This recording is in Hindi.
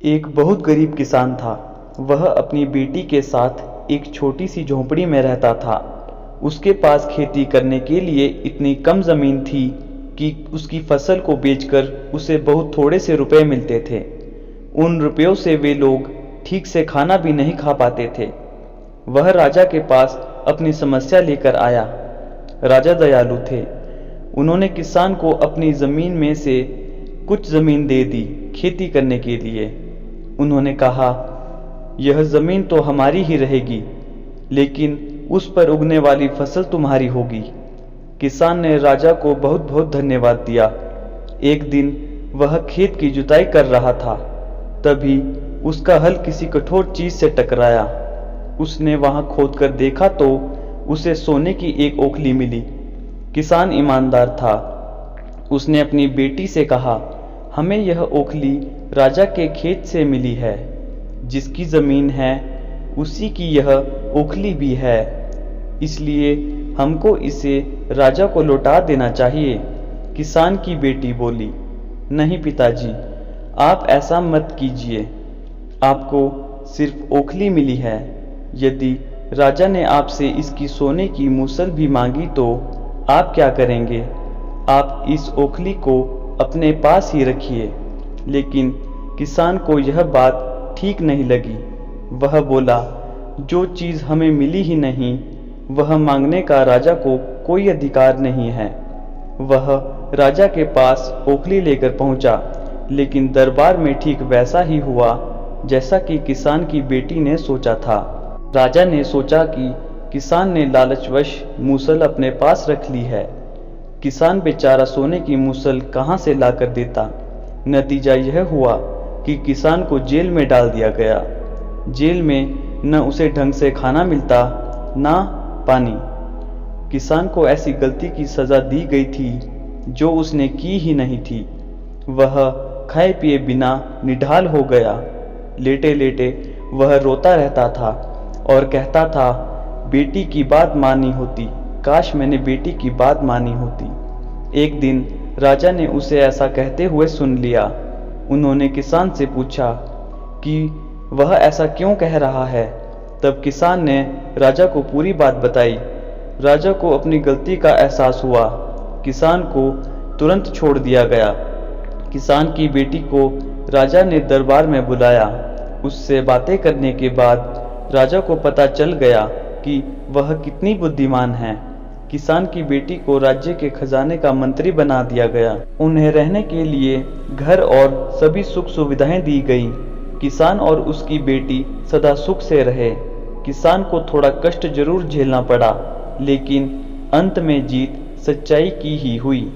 एक बहुत गरीब किसान था। वह अपनी बेटी के साथ एक छोटी सी झोंपड़ी में रहता था। उसके पास खेती करने के लिए इतनी कम जमीन थी कि उसकी फसल को बेचकर उसे बहुत थोड़े से रुपए मिलते थे। उन रुपयों से वे लोग ठीक से खाना भी नहीं खा पाते थे। वह राजा के पास अपनी समस्या लेकर आया। राजा दयालु थे। उन्होंने किसान को अपनी जमीन में से कुछ जमीन दे दी खेती करने के लिए। उन्होंने कहा, यह जमीन तो हमारी ही रहेगी, लेकिन उस पर उगने वाली फसल तुम्हारी होगी। किसान ने राजा को बहुत बहुत धन्यवाद दिया। एक दिन वह खेत की जुताई कर रहा था, तभी उसका हल किसी कठोर चीज से टकराया। उसने वहां खोदकर देखा तो उसे सोने की एक ओखली मिली। किसान ईमानदार था। उसने अपनी बेटी से कहा, हमें यह ओखली राजा के खेत से मिली है। जिसकी जमीन है उसी की यह ओखली भी है, इसलिए हमको इसे राजा को लौटा देना चाहिए। किसान की बेटी बोली, नहीं पिताजी, आप ऐसा मत कीजिए। आपको सिर्फ ओखली मिली है। यदि राजा ने आपसे इसकी सोने की मूसल भी मांगी तो आप क्या करेंगे? आप इस ओखली को अपने पास ही रखिए। लेकिन किसान को यह बात ठीक नहीं लगी। वह बोला, जो चीज हमें मिली ही नहीं, वह मांगने का राजा को कोई अधिकार नहीं है। वह राजा के पास ओखली लेकर पहुंचा, लेकिन दरबार में ठीक वैसा ही हुआ जैसा कि किसान की बेटी ने सोचा था। राजा ने सोचा कि किसान ने लालचवश मूसल अपने पास रख ली है। किसान बेचारा सोने की मूसल कहां से लाकर देता। नतीजा यह हुआ कि किसान को जेल में डाल दिया गया। जेल में न उसे ढंग से खाना मिलता, न पानी। किसान को ऐसी गलती की सजा दी गई थी जो उसने की ही नहीं थी। वह खाए पिए बिना निढाल हो गया। लेटे लेटे वह रोता रहता था और कहता था, बेटी की बात मानी होती, काश मैंने बेटी की बात मानी होती। एक दिन राजा ने उसे ऐसा कहते हुए सुन लिया। उन्होंने किसान से पूछा कि वह ऐसा क्यों कह रहा है। तब किसान ने राजा को पूरी बात बताई। राजा को अपनी गलती का एहसास हुआ। किसान को तुरंत छोड़ दिया गया। किसान की बेटी को राजा ने दरबार में बुलाया। उससे बातें करने के बाद राजा को पता चल गया कि वह कितनी बुद्धिमान है। किसान की बेटी को राज्य के खजाने का मंत्री बना दिया गया। उन्हें रहने के लिए घर और सभी सुख सुविधाएं दी गई। किसान और उसकी बेटी सदा सुख से रहे। किसान को थोड़ा कष्ट जरूर झेलना पड़ा, लेकिन अंत में जीत सच्चाई की ही हुई।